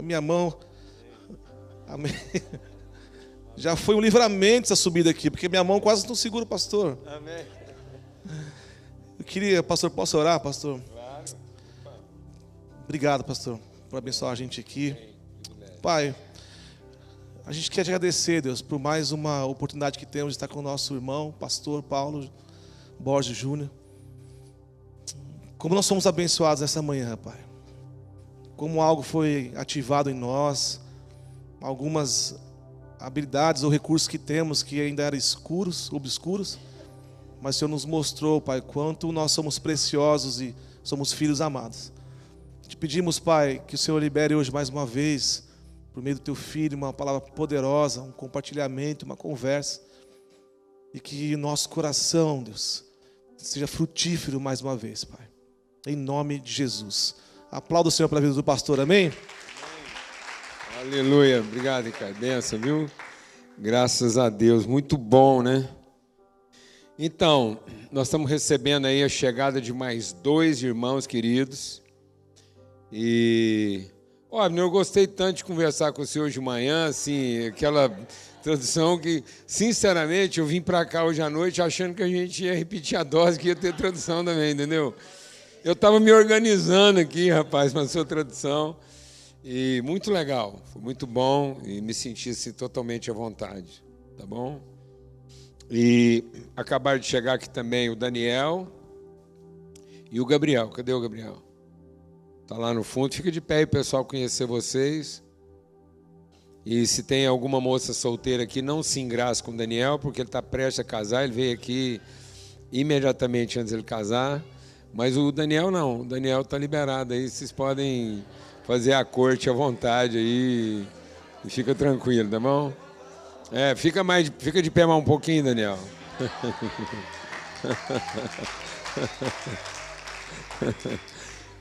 minha mão. Amém. Já foi um livramento essa subida aqui, porque minha mão quase não segura o pastor. Amém. Eu queria, pastor, posso orar, pastor? Claro. Obrigado, pastor, por abençoar a gente aqui. Pai, a gente quer te agradecer, Deus, por mais uma oportunidade que temos de estar com o nosso irmão, pastor Paulo Borges Júnior. Como nós somos abençoados nessa manhã, Pai. Como algo foi ativado em nós, algumas habilidades ou recursos que temos que ainda eram obscuros, mas o Senhor nos mostrou, Pai, quanto nós somos preciosos e somos filhos amados. Te pedimos, Pai, que o Senhor libere hoje mais uma vez, por meio do Teu Filho, uma palavra poderosa, um compartilhamento, uma conversa, e que nosso coração, Deus, seja frutífero mais uma vez, Pai, em nome de Jesus. Aplauda o Senhor pela vida do pastor, amém? Aleluia, obrigado, Ricardo. Benção, viu? Graças a Deus, muito bom, né? Então, nós estamos recebendo aí a chegada de mais 2 irmãos queridos. E, olha, eu gostei tanto de conversar com você hoje de manhã, assim, aquela tradução que, sinceramente, eu vim para cá hoje à noite achando que a gente ia repetir a dose, que ia ter tradução também, entendeu? Eu estava me organizando aqui, rapaz, para a sua tradução. E muito legal, foi muito bom e me senti assim, totalmente à vontade, tá bom? E acabaram de chegar aqui também o Daniel e o Gabriel. Cadê o Gabriel? Tá lá no fundo. Fica de pé aí, pessoal, conhecer vocês. E se tem alguma moça solteira aqui, não se engraça com o Daniel, porque ele está prestes a casar. Ele veio aqui imediatamente antes de ele casar. Mas o Daniel não, o Daniel está liberado aí. Vocês podem fazer a corte à vontade aí e fica tranquilo, tá bom? Fica de pé mais um pouquinho, Daniel.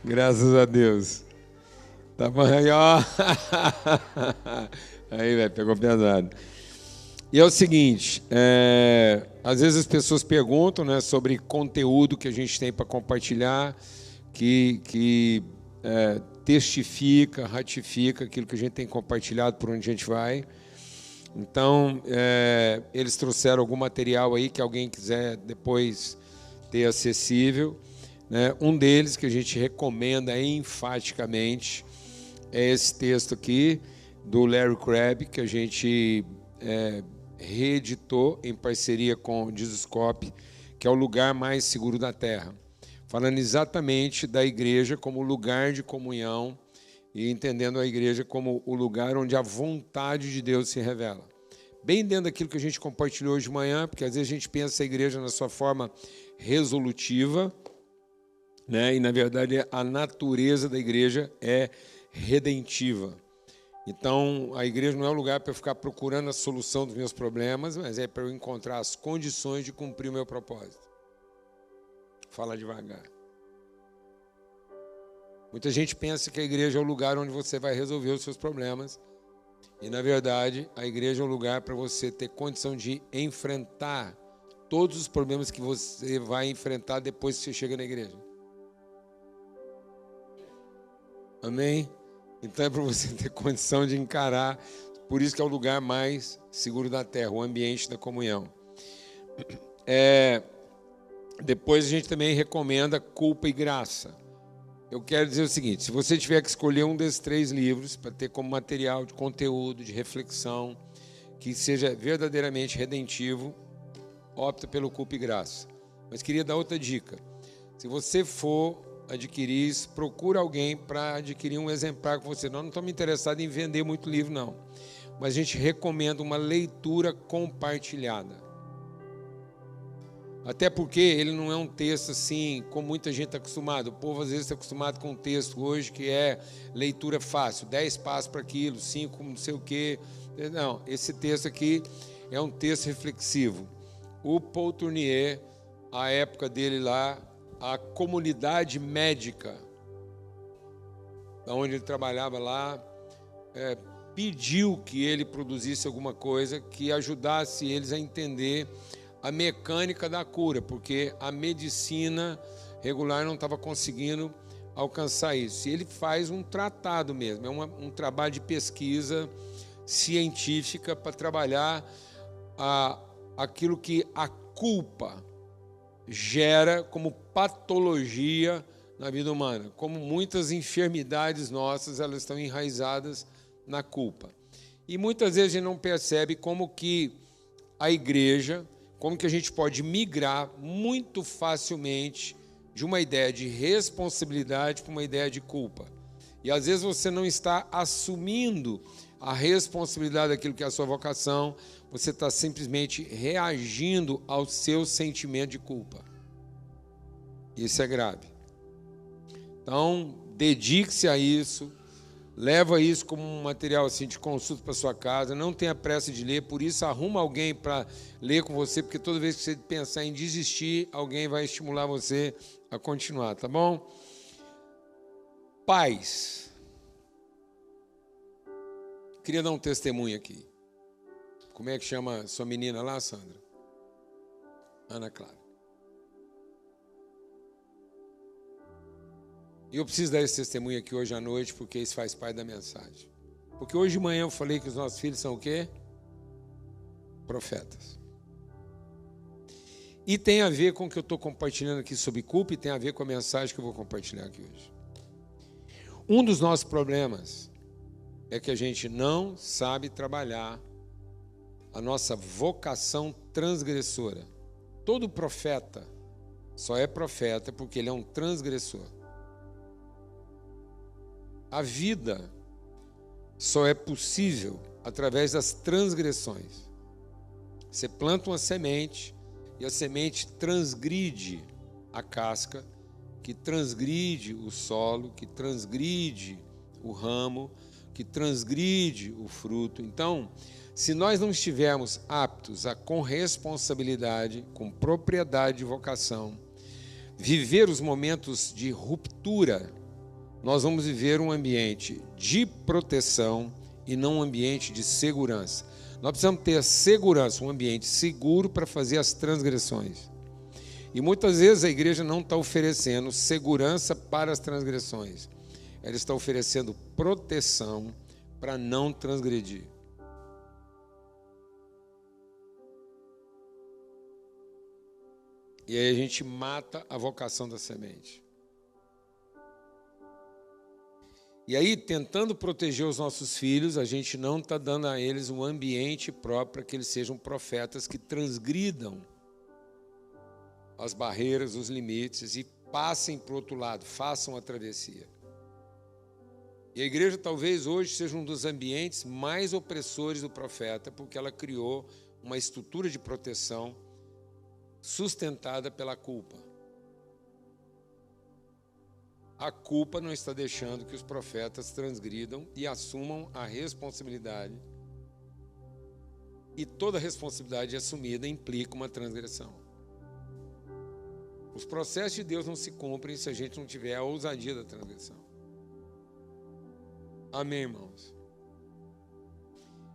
Graças a Deus. Tá bom aí, ó. Aí, velho, pegou pesado. E é o seguinte, às vezes as pessoas perguntam, né, sobre conteúdo que a gente tem para compartilhar, que testifica, ratifica aquilo que a gente tem compartilhado por onde a gente vai. Então, eles trouxeram algum material aí que alguém quiser depois ter acessível, né? Um deles que a gente recomenda enfaticamente é esse texto aqui do Larry Crabb, que a gente reeditou em parceria com o Jesuscope, que é o lugar mais seguro da Terra, falando exatamente da igreja como lugar de comunhão e entendendo a igreja como o lugar onde a vontade de Deus se revela. Bem dentro daquilo que a gente compartilhou hoje de manhã, porque às vezes a gente pensa a igreja na sua forma resolutiva, né? E na verdade a natureza da igreja é redentiva. Então a igreja não é um lugar para eu ficar procurando a solução dos meus problemas, mas é para eu encontrar as condições de cumprir o meu propósito. Fala devagar. Muita gente pensa que a igreja é o lugar onde você vai resolver os seus problemas. E, na verdade, a igreja é um lugar para você ter condição de enfrentar todos os problemas que você vai enfrentar depois que você chega na igreja. Amém? Então é para você ter condição de encarar. Por isso que é o lugar mais seguro da terra, o ambiente da comunhão. Depois a gente também recomenda Culpa e Graça. Eu quero dizer o seguinte, se você tiver que escolher um desses 3 livros para ter como material de conteúdo, de reflexão, que seja verdadeiramente redentivo, opta pelo Culpa e Graça. Mas queria dar outra dica. Se você for adquirir isso, procura alguém para adquirir um exemplar com você. Nós não estamos interessados em vender muito livro, não. Mas a gente recomenda uma leitura compartilhada. Até porque ele não é um texto assim, como muita gente está acostumado. O povo às vezes está acostumado com um texto hoje que é leitura fácil, 10 passos para aquilo, 5 não sei o quê. Não, esse texto aqui é um texto reflexivo. O Paul Tournier, a época dele lá, a comunidade médica, onde ele trabalhava lá, pediu que ele produzisse alguma coisa que ajudasse eles a entender a mecânica da cura, porque a medicina regular não estava conseguindo alcançar isso. E ele faz um tratado mesmo, é um trabalho de pesquisa científica para trabalhar aquilo que a culpa gera como patologia na vida humana. Como muitas enfermidades nossas, elas estão enraizadas na culpa. E muitas vezes a gente não percebe como que a igreja, como que a gente pode migrar muito facilmente de uma ideia de responsabilidade para uma ideia de culpa. E às vezes você não está assumindo a responsabilidade daquilo que é a sua vocação, você está simplesmente reagindo ao seu sentimento de culpa. Isso é grave. Então, dedique-se a isso, leva isso como um material assim, de consulta para sua casa, não tenha pressa de ler, por isso arruma alguém para ler com você, porque toda vez que você pensar em desistir, alguém vai estimular você a continuar, tá bom? Pais. Queria dar um testemunho aqui. Como é que chama sua menina lá, Sandra? Ana Clara. E eu preciso dar esse testemunho aqui hoje à noite, porque isso faz parte da mensagem. Porque hoje de manhã eu falei que os nossos filhos são o quê? Profetas. E tem a ver com o que eu estou compartilhando aqui sobre culpa e tem a ver com a mensagem que eu vou compartilhar aqui hoje. Um dos nossos problemas é que a gente não sabe trabalhar a nossa vocação transgressora. Todo profeta só é profeta porque ele é um transgressor. A vida só é possível através das transgressões. Você planta uma semente e a semente transgride a casca, que transgride o solo, que transgride o ramo, que transgride o fruto. Então, se nós não estivermos aptos a, com responsabilidade, com propriedade de vocação, viver os momentos de ruptura, nós vamos viver um ambiente de proteção e não um ambiente de segurança. Nós precisamos ter segurança, um ambiente seguro para fazer as transgressões. E muitas vezes a igreja não está oferecendo segurança para as transgressões. Ela está oferecendo proteção para não transgredir. E aí a gente mata a vocação da semente. E aí, tentando proteger os nossos filhos, a gente não está dando a eles um ambiente próprio para que eles sejam profetas que transgridam as barreiras, os limites e passem para o outro lado, façam a travessia. E a igreja talvez hoje seja um dos ambientes mais opressores do profeta, porque ela criou uma estrutura de proteção sustentada pela culpa. A culpa não está deixando que os profetas transgridam e assumam a responsabilidade. E toda responsabilidade assumida implica uma transgressão. Os processos de Deus não se cumprem se a gente não tiver a ousadia da transgressão. Amém, irmãos?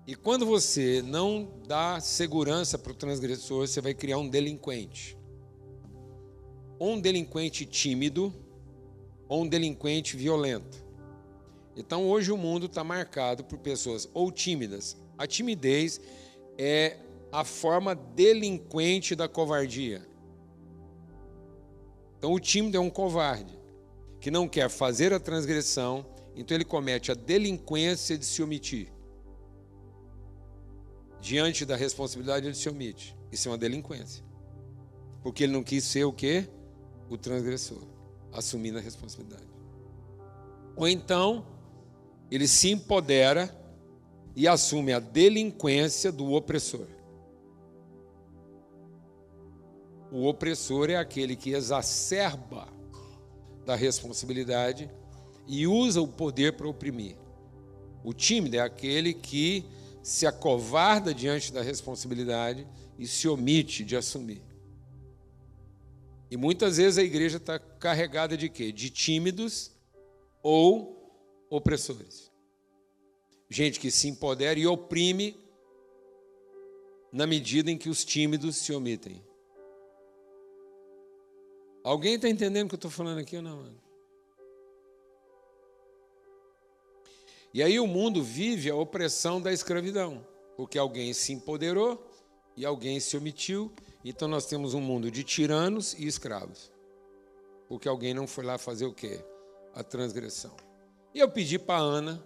E quando você não dá segurança para o transgressor, você vai criar um delinquente. Ou um delinquente tímido, ou um delinquente violento. Então, hoje o mundo está marcado por pessoas ou tímidas. A timidez é a forma delinquente da covardia. Então, o tímido é um covarde, que não quer fazer a transgressão, então ele comete a delinquência de se omitir. Diante da responsabilidade, ele se omite. Isso é uma delinquência. Porque ele não quis ser o quê? O transgressor, assumindo a responsabilidade. Ou então, ele se empodera e assume a delinquência do opressor. O opressor é aquele que exacerba da responsabilidade e usa o poder para oprimir. O tímido é aquele que se acovarda diante da responsabilidade e se omite de assumir. E muitas vezes a igreja está carregada de quê? De tímidos ou opressores. Gente que se empodera e oprime na medida em que os tímidos se omitem. Alguém está entendendo o que eu estou falando aqui ou não, mano? E aí o mundo vive a opressão da escravidão, porque alguém se empoderou e alguém se omitiu. Então nós temos um mundo de tiranos e escravos, porque alguém não foi lá fazer o quê? A transgressão. E eu pedi para a Ana,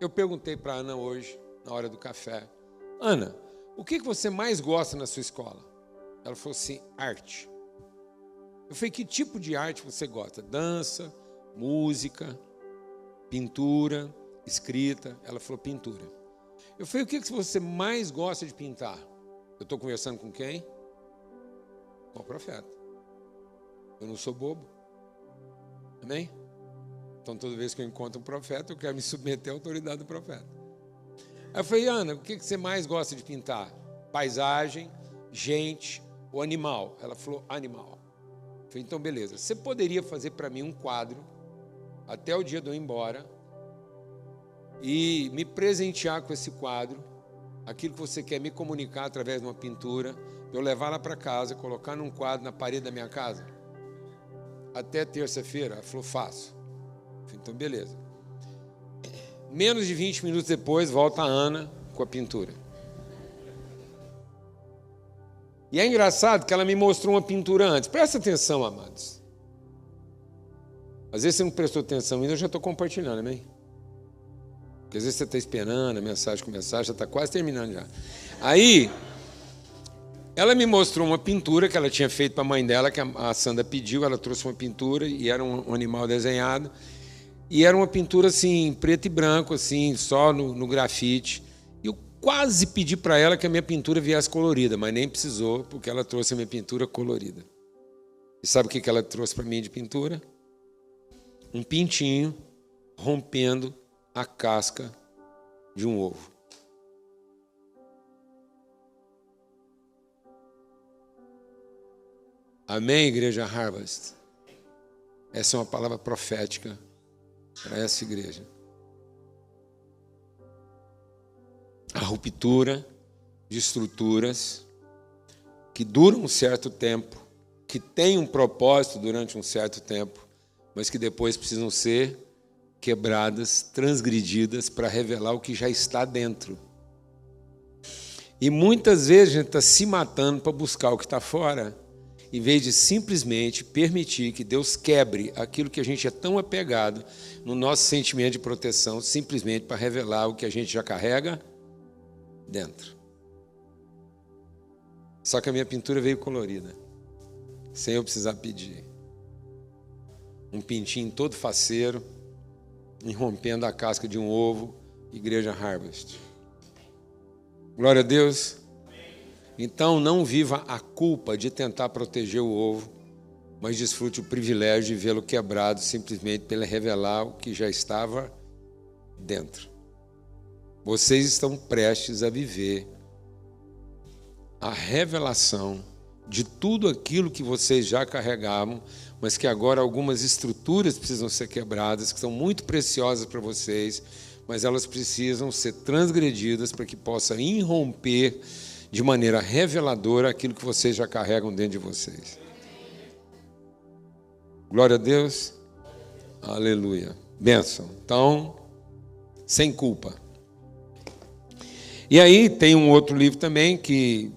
eu perguntei para a Ana hoje, na hora do café, Ana, o que você mais gosta na sua escola? Ela falou assim, arte. Eu falei, que tipo de arte você gosta? Dança, música, pintura, escrita. Ela falou, pintura. Eu falei, o que você mais gosta de pintar? Eu estou conversando com quem? Com o profeta. Eu não sou bobo. Amém? Então, toda vez que eu encontro um profeta, eu quero me submeter à autoridade do profeta. Aí eu falei, Ana, o que você mais gosta de pintar? Paisagem, gente ou animal? Ela falou, animal. Eu falei, então, beleza. Você poderia fazer para mim um quadro, até o dia de eu ir embora, e me presentear com esse quadro, aquilo que você quer me comunicar através de uma pintura, eu levar lá para casa, colocar num quadro na parede da minha casa? Até terça-feira? Ela falou, faço. Eu falei, então, beleza. Menos de 20 minutos depois, volta a Ana com a pintura. E é engraçado que ela me mostrou uma pintura antes. Presta atenção, amados. Às vezes você não prestou atenção ainda, eu já estou compartilhando, amém? Porque às vezes você está esperando a mensagem começar, já está quase terminando já. Aí, ela me mostrou uma pintura que ela tinha feito para a mãe dela, que a Sandra pediu, ela trouxe uma pintura e era um animal desenhado. E era uma pintura assim, preto e branco, assim, só no grafite. E eu quase pedi para ela que a minha pintura viesse colorida, mas nem precisou, porque ela trouxe a minha pintura colorida. E sabe o que ela trouxe para mim de pintura? Um pintinho rompendo a casca de um ovo. Amém, Igreja Harvest? Essa é uma palavra profética para essa igreja. A ruptura de estruturas que duram um certo tempo, que têm um propósito durante um certo tempo, mas que depois precisam ser quebradas, transgredidas para revelar o que já está dentro. E muitas vezes a gente está se matando para buscar o que está fora, em vez de simplesmente permitir que Deus quebre aquilo que a gente é tão apegado no nosso sentimento de proteção, simplesmente para revelar o que a gente já carrega dentro. Só que a minha pintura veio colorida, sem eu precisar pedir. Um pintinho todo faceiro, rompendo a casca de um ovo, Igreja Harvest. Glória a Deus. Então, não viva a culpa de tentar proteger o ovo, mas desfrute o privilégio de vê-lo quebrado simplesmente pelo revelar o que já estava dentro. Vocês estão prestes a viver a revelação de tudo aquilo que vocês já carregavam, mas que agora algumas estruturas precisam ser quebradas, que são muito preciosas para vocês, mas elas precisam ser transgredidas para que possa irromper de maneira reveladora aquilo que vocês já carregam dentro de vocês. Glória a Deus. Aleluia. Bênção. Então, sem culpa. E aí tem um outro livro também que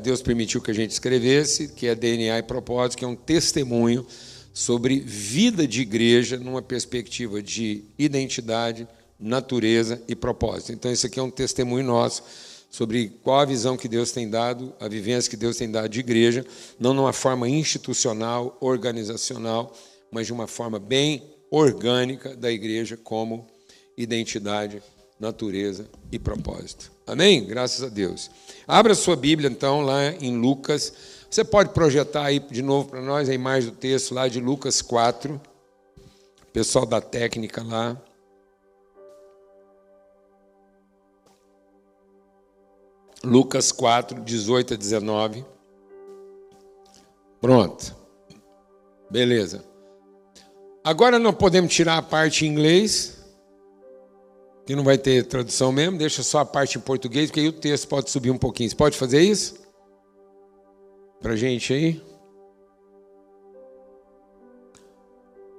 Deus permitiu que a gente escrevesse, que é DNA e Propósito, que é um testemunho sobre vida de igreja numa perspectiva de identidade, natureza e propósito. Então, esse aqui é um testemunho nosso sobre qual a visão que Deus tem dado, a vivência que Deus tem dado de igreja, não numa forma institucional, organizacional, mas de uma forma bem orgânica da igreja como identidade, natureza e propósito. Amém? Graças a Deus. Abra sua Bíblia, então, lá em Lucas. Você pode projetar aí de novo para nós a imagem do texto lá de Lucas 4. Pessoal da técnica lá. Lucas 4, 18 a 19. Pronto. Beleza. Agora não podemos tirar a parte em inglês, que não vai ter tradução mesmo. Deixa só a parte em português, porque aí o texto pode subir um pouquinho. Você pode fazer isso? Para a gente aí?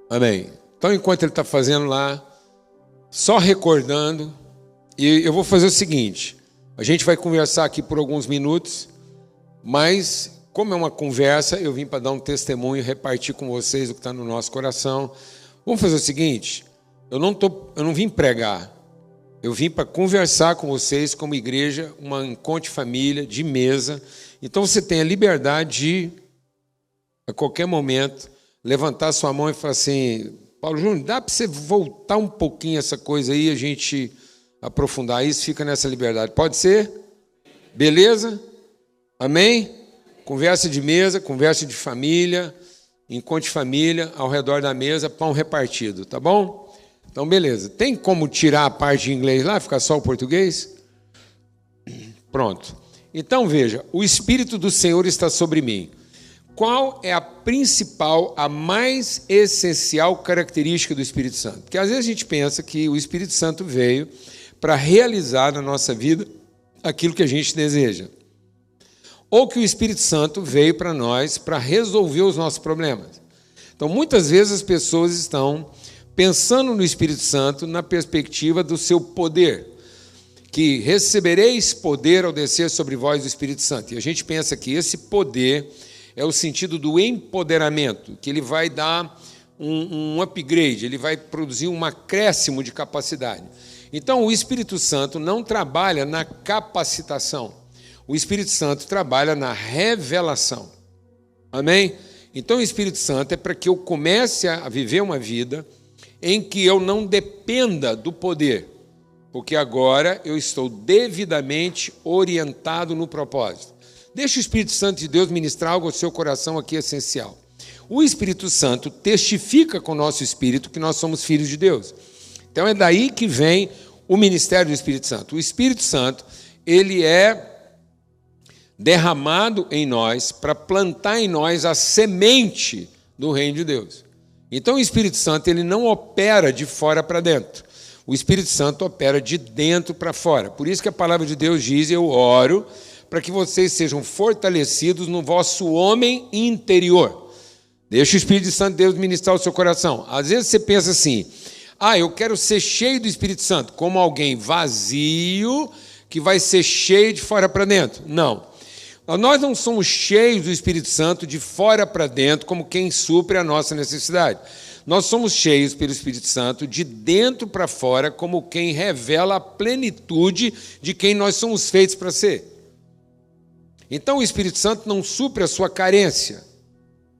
Amém. Então, enquanto ele está fazendo lá, Só recordando, e eu vou fazer o seguinte, a gente vai conversar aqui por alguns minutos, mas como é uma conversa, eu vim para dar um testemunho, repartir com vocês o que está no nosso coração. Vamos fazer o seguinte, eu não vim pregar, eu vim para conversar com vocês como igreja, uma encontro de família, de mesa. Então você tem a liberdade de, a qualquer momento, levantar sua mão e falar assim, Paulo Júnior, dá para você voltar um pouquinho essa coisa aí, a gente aprofundar isso, fica nessa liberdade. Pode ser? Beleza? Amém? Conversa de mesa, conversa de família, encontro de família, ao redor da mesa, pão repartido, tá bom? Então, beleza. Tem como tirar a parte de inglês lá, ficar só o português? Pronto. Então, veja, o Espírito do Senhor está sobre mim. Qual é a principal, a mais essencial característica do Espírito Santo? Porque às vezes a gente pensa que o Espírito Santo veio para realizar na nossa vida aquilo que a gente deseja. Ou que o Espírito Santo veio para nós para resolver os nossos problemas. Então, muitas vezes as pessoas estão pensando no Espírito Santo na perspectiva do seu poder, que recebereis poder ao descer sobre vós o Espírito Santo. E a gente pensa que esse poder é o sentido do empoderamento, que ele vai dar um upgrade, ele vai produzir um acréscimo de capacidade. Então, o Espírito Santo não trabalha na capacitação, o Espírito Santo trabalha na revelação. Amém? Então, o Espírito Santo é para que eu comece a viver uma vida em que eu não dependa do poder, porque agora eu estou devidamente orientado no propósito. Deixa o Espírito Santo de Deus ministrar algo ao seu coração aqui essencial. O Espírito Santo testifica com o nosso espírito que nós somos filhos de Deus. Então é daí que vem o ministério do Espírito Santo. O Espírito Santo, ele é derramado em nós para plantar em nós a semente do reino de Deus. Então o Espírito Santo, ele não opera de fora para dentro. O Espírito Santo opera de dentro para fora. Por isso que a palavra de Deus diz, eu oro para que vocês sejam fortalecidos no vosso homem interior. Deixa o Espírito Santo de Deus ministrar o seu coração. Às vezes você pensa assim, eu quero ser cheio do Espírito Santo, como alguém vazio que vai ser cheio de fora para dentro. Não. Nós não somos cheios do Espírito Santo de fora para dentro, como quem supre a nossa necessidade. Nós somos cheios pelo Espírito Santo de dentro para fora, como quem revela a plenitude de quem nós somos feitos para ser. Então o Espírito Santo não supre a sua carência,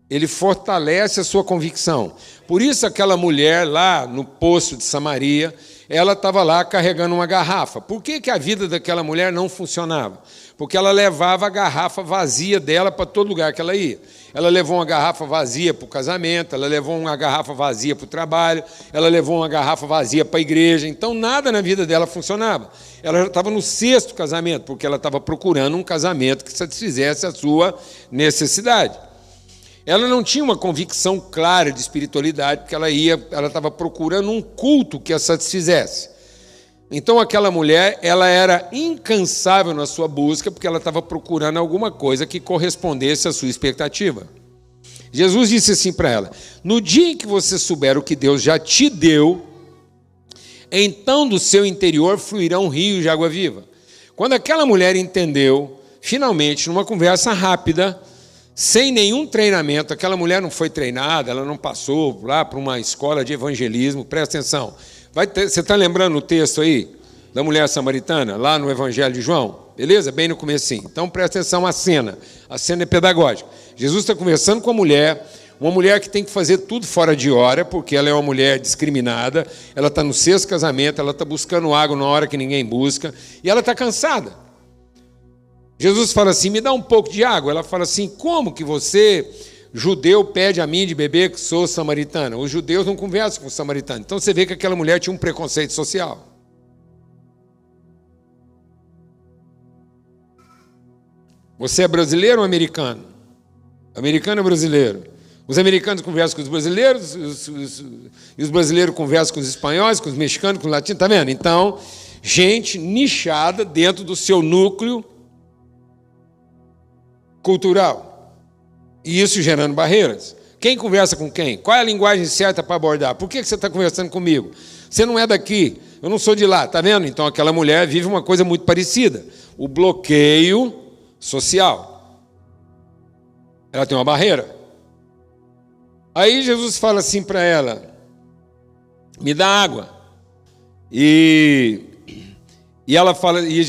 ele fortalece a sua convicção. Por isso aquela mulher lá no poço de Samaria, ela estava lá carregando uma garrafa. Por que a vida daquela mulher não funcionava? Porque ela levava a garrafa vazia dela para todo lugar que ela ia. Ela levou uma garrafa vazia para o casamento, ela levou uma garrafa vazia para o trabalho, ela levou uma garrafa vazia para a igreja. Então, nada na vida dela funcionava. Ela já estava no 6º casamento, porque ela estava procurando um casamento que satisfizesse a sua necessidade. Ela não tinha uma convicção clara de espiritualidade, porque ela estava procurando um culto que a satisfizesse. Então, aquela mulher, ela era incansável na sua busca, porque ela estava procurando alguma coisa que correspondesse à sua expectativa. Jesus disse assim para ela, no dia em que você souber o que Deus já te deu, então do seu interior fluirão rios de água viva. Quando aquela mulher entendeu, finalmente, numa conversa rápida, sem nenhum treinamento, aquela mulher não foi treinada, ela não passou lá para uma escola de evangelismo, presta atenção. Você está lembrando o texto aí da mulher samaritana, lá no Evangelho de João? Beleza? Bem no comecinho. Então, presta atenção à cena. A cena é pedagógica. Jesus está conversando com uma mulher que tem que fazer tudo fora de hora, porque ela é uma mulher discriminada, ela está no 6º casamento, ela está buscando água na hora que ninguém busca, e ela está cansada. Jesus fala assim, me dá um pouco de água. Ela fala assim, como que você, judeu, pede a mim de beber que sou samaritana? Os judeus não conversam com os samaritanos. Então você vê que aquela mulher tinha um preconceito social. Você é brasileiro ou americano? Americano ou brasileiro? Os americanos conversam com os brasileiros, e os brasileiros conversam com os espanhóis, com os mexicanos, com os latinos, está vendo? Então, gente nichada dentro do seu núcleo cultural. E isso gerando barreiras. Quem conversa com quem? Qual é a linguagem certa para abordar? Por que você está conversando comigo? Você não é daqui. eu não sou de lá, tá vendo? Então aquela mulher vive uma coisa muito parecida, o bloqueio social. Ela tem uma barreira. Aí Jesus fala assim para ela: me dá água. E ela fala, e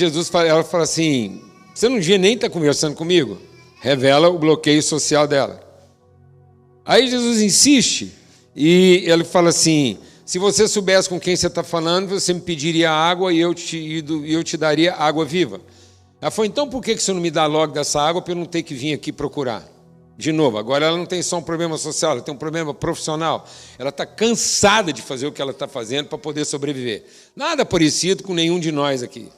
ela fala assim: você não devia nem estar conversando comigo? Revela o bloqueio social dela. Aí Jesus insiste e ele fala assim: se você soubesse com quem você está falando, você me pediria água e eu te daria água viva. Ela falou: então por que você não me dá logo dessa água para eu não ter que vir aqui procurar? De novo, agora ela não tem só um problema social, ela tem um problema profissional. Ela está cansada de fazer o que ela está fazendo para poder sobreviver. Nada parecido com nenhum de nós aqui.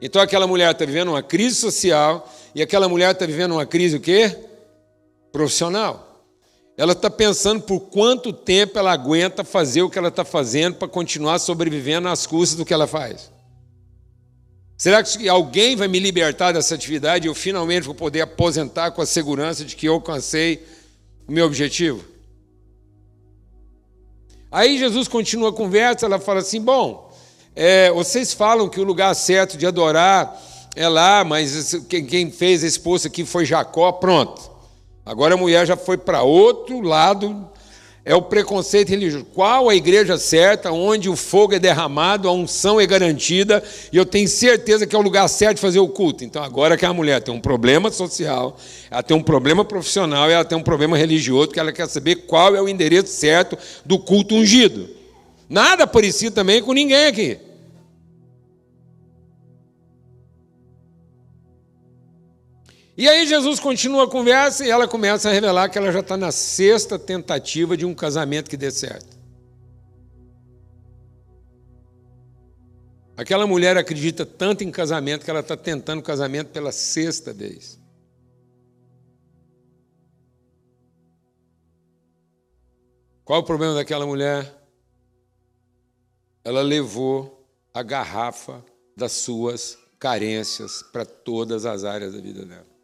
Então aquela mulher está vivendo uma crise social e aquela mulher está vivendo uma crise o quê? Profissional. Ela está pensando por quanto tempo ela aguenta fazer o que ela está fazendo para continuar sobrevivendo às custas do que ela faz. Será que alguém vai me libertar dessa atividade e eu finalmente vou poder aposentar com a segurança de que eu alcancei o meu objetivo? Aí Jesus continua a conversa, ela fala assim: bom, vocês falam que o lugar certo de adorar é lá, mas quem fez esse poço aqui foi Jacó, pronto. Agora a mulher já foi para outro lado, é o preconceito religioso. Qual a igreja certa, onde o fogo é derramado, a unção é garantida, e eu tenho certeza que é o lugar certo de fazer o culto. Então agora que a mulher tem um problema social, ela tem um problema profissional e ela tem um problema religioso, que ela quer saber qual é o endereço certo do culto ungido. Nada parecido também com ninguém aqui. E aí Jesus continua a conversa e ela começa a revelar que ela já está na 6ª tentativa de um casamento que dê certo. Aquela mulher acredita tanto em casamento que ela está tentando casamento pela 6ª vez. Qual o problema daquela mulher? Ela levou a garrafa das suas carências para todas as áreas da vida dela.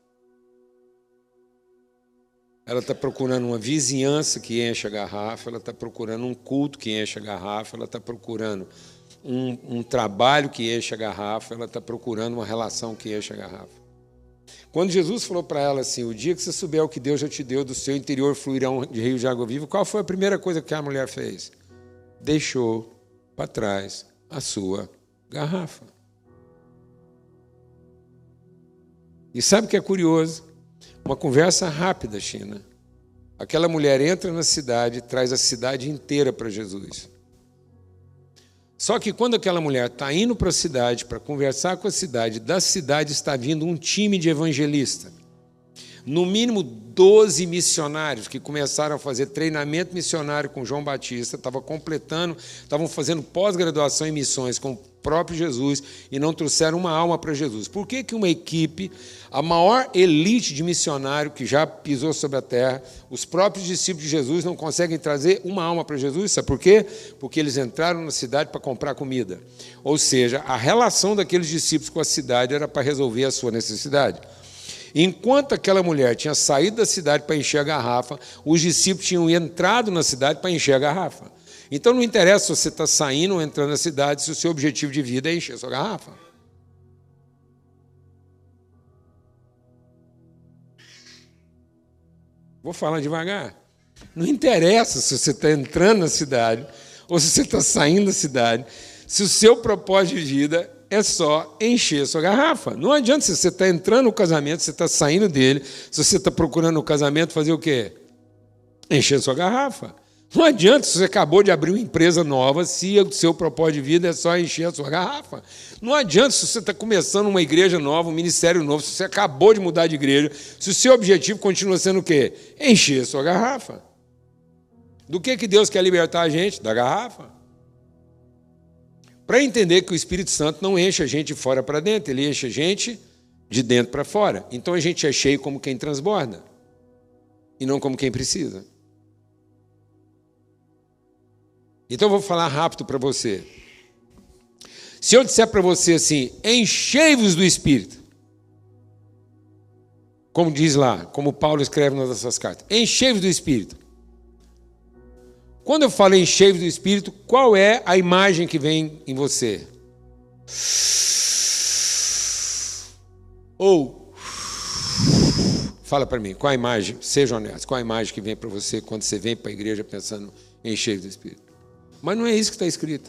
Ela está procurando uma vizinhança que enche a garrafa, ela está procurando um culto que enche a garrafa, ela está procurando um trabalho que enche a garrafa, ela está procurando uma relação que enche a garrafa. Quando Jesus falou para ela assim: o dia que você souber o que Deus já te deu, do seu interior fluirão de rios de água viva, qual foi a primeira coisa que a mulher fez? Deixou para trás a sua garrafa. E sabe o que é curioso? Uma conversa rápida, China. Aquela mulher entra na cidade e traz a cidade inteira para Jesus. Só que quando aquela mulher está indo para a cidade para conversar com a cidade, da cidade está vindo um time de evangelista. No mínimo 12 missionários que começaram a fazer treinamento missionário com João Batista, estavam fazendo pós-graduação em missões com o próprio Jesus e não trouxeram uma alma para Jesus. Por que uma equipe, a maior elite de missionário que já pisou sobre a terra, os próprios discípulos de Jesus não conseguem trazer uma alma para Jesus? Sabe por quê? Porque eles entraram na cidade para comprar comida. Ou seja, a relação daqueles discípulos com a cidade era para resolver a sua necessidade. Enquanto aquela mulher tinha saído da cidade para encher a garrafa, os discípulos tinham entrado na cidade para encher a garrafa. Então não interessa se você está saindo ou entrando na cidade, se o seu objetivo de vida é encher a sua garrafa. Vou falar devagar. Não interessa se você está entrando na cidade ou se você está saindo da cidade, se o seu propósito de vida é só encher a sua garrafa. Não adianta se você está entrando no casamento, se você está saindo dele, se você está procurando o casamento, fazer o quê? Encher a sua garrafa. Não adianta se você acabou de abrir uma empresa nova, se o seu propósito de vida é só encher a sua garrafa. Não adianta se você está começando uma igreja nova, um ministério novo, se você acabou de mudar de igreja, se o seu objetivo continua sendo o quê? Encher a sua garrafa. Do que Deus quer libertar a gente? Da garrafa. Para entender que o Espírito Santo não enche a gente de fora para dentro, ele enche a gente de dentro para fora. Então a gente é cheio como quem transborda e não como quem precisa. Então eu vou falar rápido para você. Se eu disser para você assim, enchei-vos do Espírito, como diz lá, como Paulo escreve nas suas cartas, enchei-vos do Espírito. Quando eu falo enchei-vos do Espírito, qual é a imagem que vem em você? Ou, fala para mim, qual a imagem, seja honesto, qual a imagem que vem para você quando você vem para a igreja pensando em enchei-vos do Espírito? Mas não é isso que está escrito.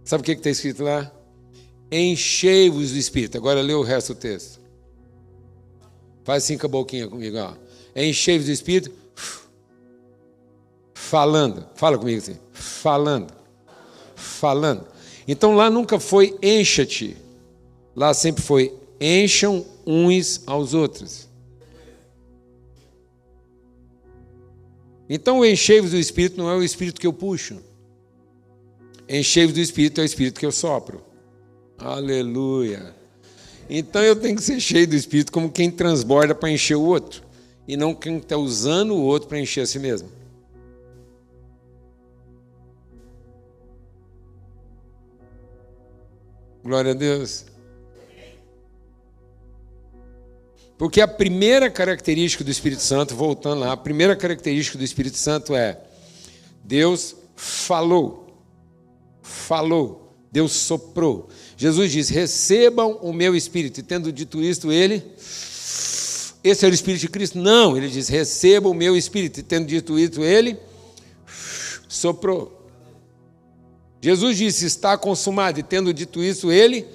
Sabe o que está escrito lá? Enchei-vos do Espírito. Agora lê o resto do texto. Faz assim com a boquinha comigo. Ó. Enchei-vos do Espírito. Falando. Fala comigo assim. Falando. Falando. Então lá nunca foi encha-te. Lá sempre foi encham uns aos outros. Então o enchei-vos do Espírito não é o Espírito que eu puxo. Enchei-vos do Espírito é o Espírito que eu sopro. Aleluia. Então eu tenho que ser cheio do Espírito como quem transborda para encher o outro. E não quem está usando o outro para encher a si mesmo. Glória a Deus. Porque a primeira característica do Espírito Santo, voltando lá, a primeira característica do Espírito Santo é Deus falou. Falou. Deus soprou. Jesus diz, recebam o meu Espírito. E tendo dito isto, ele... Esse era o Espírito de Cristo? Não. Ele diz, recebam o meu Espírito. E tendo dito isso, ele... soprou. Jesus disse, está consumado. E tendo dito isso, ele...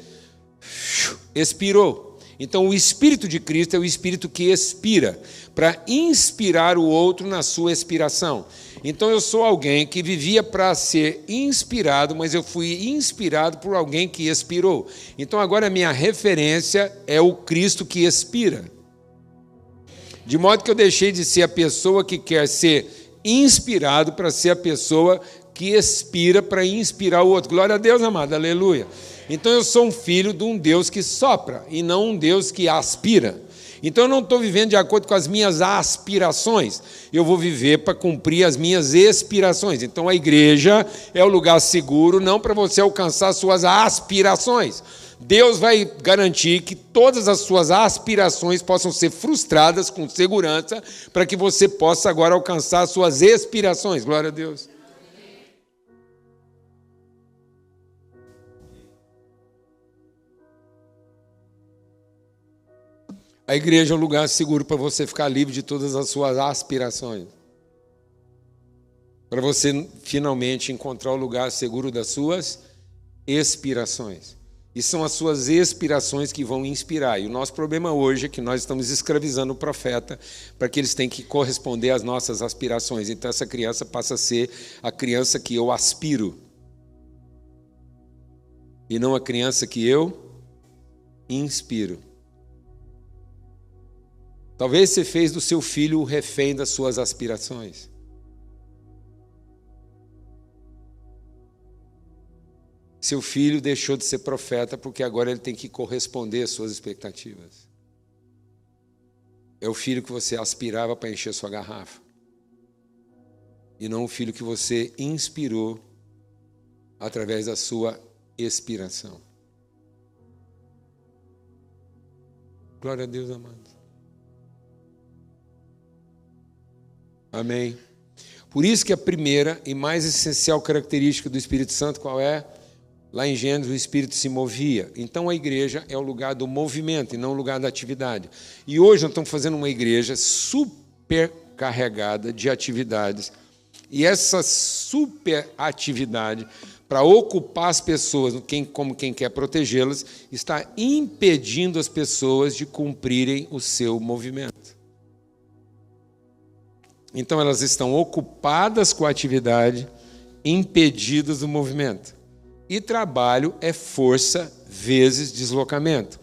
expirou. Então, o Espírito de Cristo é o Espírito que expira, para inspirar o outro na sua expiração. Então, eu sou alguém que vivia para ser inspirado, mas eu fui inspirado por alguém que expirou. Então, agora a minha referência é o Cristo que expira. De modo que eu deixei de ser a pessoa que quer ser inspirado para ser a pessoa que expira para inspirar o outro. Glória a Deus, amado, aleluia. Então eu sou um filho de um Deus que sopra e não um Deus que aspira. Então eu não estou vivendo de acordo com as minhas aspirações, eu vou viver para cumprir as minhas expirações. Então a igreja é o lugar seguro não para você alcançar suas aspirações. Deus vai garantir que todas as suas aspirações possam ser frustradas com segurança para que você possa agora alcançar as suas expirações. Glória a Deus. A igreja é um lugar seguro para você ficar livre de todas as suas aspirações. Para você finalmente encontrar o lugar seguro das suas expirações. E são as suas expirações que vão inspirar. E o nosso problema hoje é que nós estamos escravizando o profeta para que eles tenham que corresponder às nossas aspirações. Então essa criança passa a ser a criança que eu aspiro. E não a criança que eu inspiro. Talvez você fez do seu filho o refém das suas aspirações. Seu filho deixou de ser profeta porque agora ele tem que corresponder às suas expectativas. É o filho que você aspirava para encher sua garrafa. E não o filho que você inspirou através da sua expiração. Glória a Deus, amados. Amém. Por isso que a primeira e mais essencial característica do Espírito Santo, qual é? Lá em Gênesis, o Espírito se movia. Então, a igreja é o lugar do movimento e não o lugar da atividade. E hoje nós estamos fazendo uma igreja supercarregada de atividades. E essa superatividade, para ocupar as pessoas como quem quer protegê-las, está impedindo as pessoas de cumprirem o seu movimento. Então, elas estão ocupadas com a atividade, impedidas do movimento. E trabalho é força vezes deslocamento.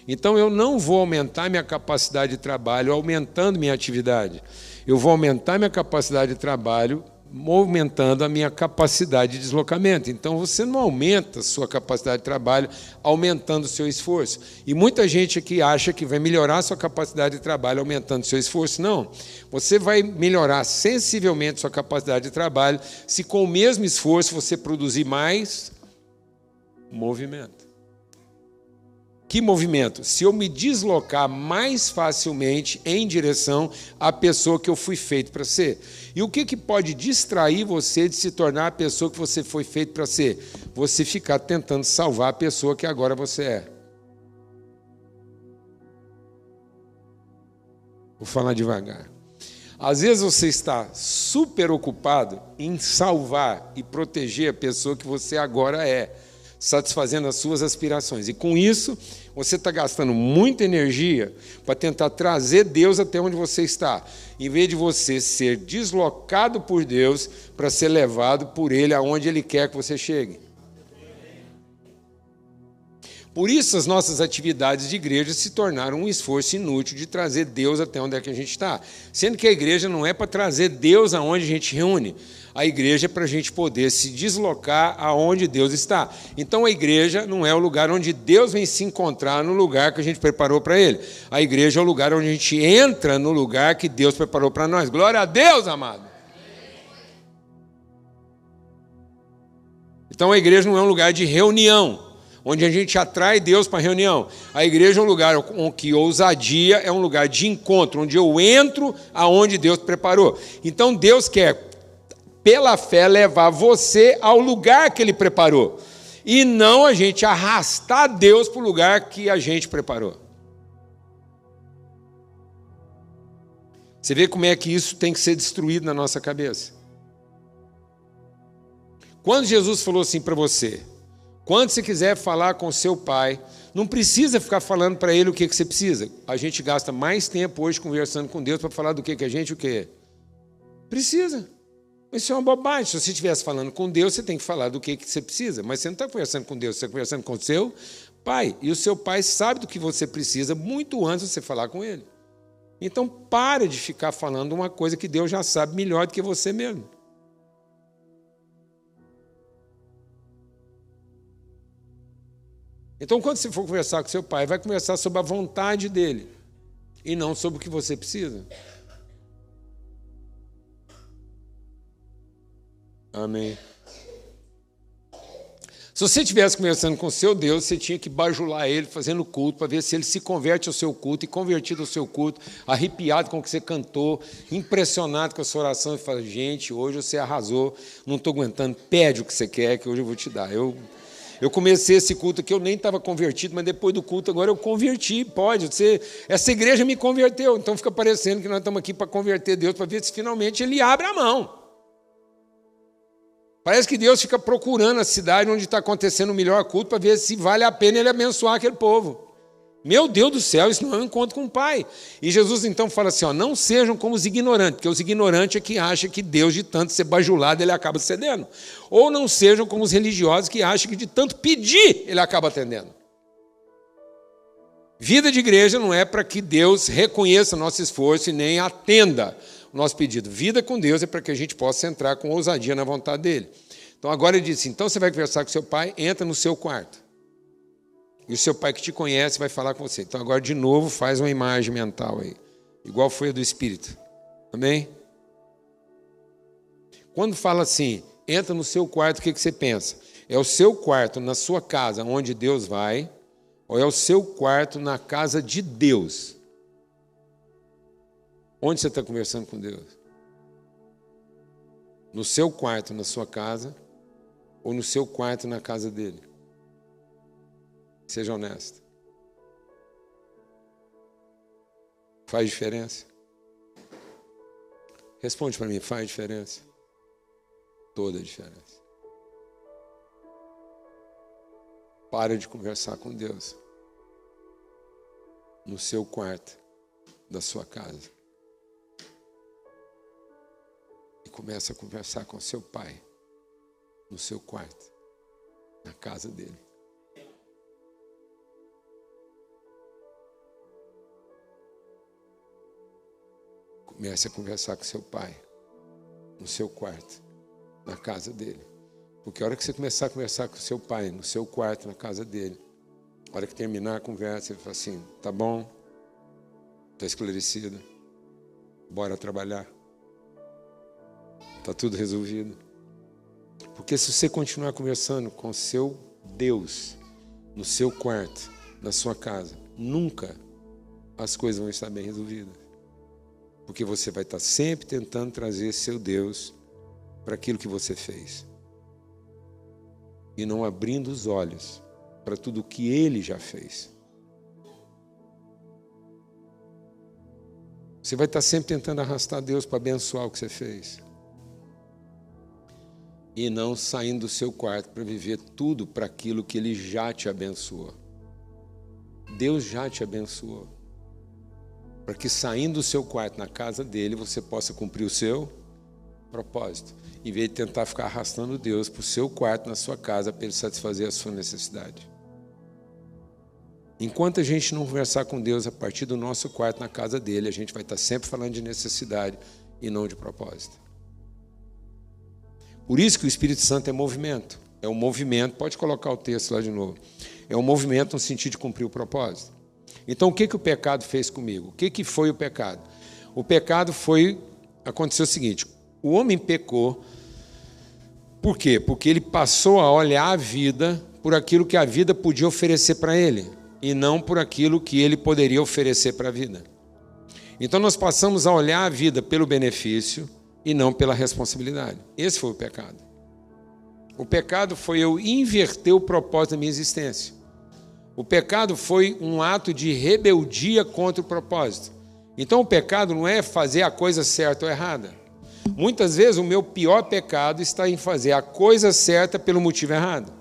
Então, eu não vou aumentar minha capacidade de trabalho aumentando minha atividade. Eu vou aumentar minha capacidade de trabalho aumentando a minha capacidade de deslocamento. Então, você não aumenta a sua capacidade de trabalho aumentando o seu esforço. E muita gente aqui acha que vai melhorar a sua capacidade de trabalho aumentando o seu esforço. Não. Você vai melhorar sensivelmente a sua capacidade de trabalho se com o mesmo esforço você produzir mais movimento. Que movimento? Se eu me deslocar mais facilmente em direção à pessoa que eu fui feito para ser. E o que pode distrair você de se tornar a pessoa que você foi feito para ser? Você ficar tentando salvar a pessoa que agora você é. Vou falar devagar. Às vezes você está super ocupado em salvar e proteger a pessoa que você agora é, satisfazendo as suas aspirações. E com isso, você está gastando muita energia para tentar trazer Deus até onde você está, em vez de você ser deslocado por Deus para ser levado por Ele aonde Ele quer que você chegue. Por isso, as nossas atividades de igreja se tornaram um esforço inútil de trazer Deus até onde é que a gente está. Sendo que a igreja não é para trazer Deus aonde a gente reúne. A igreja é para a gente poder se deslocar aonde Deus está. Então, a igreja não é o lugar onde Deus vem se encontrar no lugar que a gente preparou para Ele. A igreja é o lugar onde a gente entra no lugar que Deus preparou para nós. Glória a Deus, amado! Então, a igreja não é um lugar de reunião, onde a gente atrai Deus para a reunião. A igreja é um lugar onde ousadia é um lugar de encontro, onde eu entro aonde Deus preparou. Então Deus quer, pela fé, levar você ao lugar que Ele preparou. E não a gente arrastar Deus para o lugar que a gente preparou. Você vê como é que isso tem que ser destruído na nossa cabeça. Quando Jesus falou assim para você: quando você quiser falar com seu pai, não precisa ficar falando para ele o que você precisa. A gente gasta mais tempo hoje conversando com Deus para falar do que a gente o quê? Precisa. Isso é uma bobagem. Se você estivesse falando com Deus, você tem que falar do que você precisa. Mas você não está conversando com Deus, você está conversando com o seu pai. E o seu pai sabe do que você precisa muito antes de você falar com ele. Então, pare de ficar falando uma coisa que Deus já sabe melhor do que você mesmo. Então, quando você for conversar com seu pai, vai conversar sobre a vontade dele e não sobre o que você precisa. Amém. Se você estivesse conversando com seu Deus, você tinha que bajular ele, fazendo culto, para ver se ele se converte ao seu culto, e convertido ao seu culto, arrepiado com o que você cantou, impressionado com a sua oração, e fala: gente, hoje você arrasou, não estou aguentando, pede o que você quer, que hoje eu vou te dar. Eu comecei esse culto aqui, eu nem estava convertido, mas depois do culto agora eu converti, pode ser. Essa igreja me converteu, então fica parecendo que nós estamos aqui para converter Deus, para ver se finalmente Ele abre a mão. Parece que Deus fica procurando a cidade onde está acontecendo o melhor culto, para ver se vale a pena Ele abençoar aquele povo. Meu Deus do céu, isso não é um encontro com o Pai. E Jesus então fala assim, não sejam como os ignorantes, porque os ignorantes é que acham que Deus, de tanto ser bajulado, Ele acaba cedendo. Ou não sejam como os religiosos, que acham que de tanto pedir, Ele acaba atendendo. Vida de igreja não é para que Deus reconheça nosso esforço e nem atenda o nosso pedido. Vida com Deus é para que a gente possa entrar com ousadia na vontade dEle. Então agora Ele diz assim, então você vai conversar com seu pai, entra no seu quarto. E o seu pai que te conhece vai falar com você. Então agora de novo faz uma imagem mental aí. Igual foi a do Espírito. Amém? Quando fala assim, entra no seu quarto, o que você pensa? É o seu quarto na sua casa onde Deus vai, ou é o seu quarto na casa de Deus? Onde você está conversando com Deus? No seu quarto na sua casa, ou no seu quarto na casa dele? Seja honesto. Faz diferença? Responde para mim, faz diferença? Toda a diferença. Para de conversar com Deus no seu quarto da sua casa. E começa a conversar com seu pai no seu quarto, na casa dele. Comece a conversar com seu pai no seu quarto, na casa dele. Porque a hora que você começar a conversar com seu pai no seu quarto, na casa dele, a hora que terminar a conversa, ele fala assim, tá bom, está esclarecido, bora trabalhar. Está tudo resolvido. Porque se você continuar conversando com seu Deus no seu quarto, na sua casa, nunca as coisas vão estar bem resolvidas. Porque você vai estar sempre tentando trazer seu Deus para aquilo que você fez. E não abrindo os olhos para tudo o que Ele já fez. Você vai estar sempre tentando arrastar Deus para abençoar o que você fez. E não saindo do seu quarto para viver tudo para aquilo que Ele já te abençoou. Deus já te abençoou. Para que saindo do seu quarto na casa dEle, você possa cumprir o seu propósito. Em vez de tentar ficar arrastando Deus para o seu quarto na sua casa para Ele satisfazer a sua necessidade. Enquanto a gente não conversar com Deus a partir do nosso quarto na casa dEle, a gente vai estar sempre falando de necessidade e não de propósito. Por isso que o Espírito Santo é movimento. É um movimento, pode colocar o texto lá de novo. É um movimento no sentido de cumprir o propósito. Então, o que o pecado fez comigo? O que foi o pecado? O pecado aconteceu o seguinte, o homem pecou, por quê? Porque ele passou a olhar a vida por aquilo que a vida podia oferecer para ele, e não por aquilo que ele poderia oferecer para a vida. Então, nós passamos a olhar a vida pelo benefício e não pela responsabilidade. Esse foi o pecado. O pecado foi eu inverter o propósito da minha existência. O pecado foi um ato de rebeldia contra o propósito. Então o pecado não é fazer a coisa certa ou errada. Muitas vezes o meu pior pecado está em fazer a coisa certa pelo motivo errado.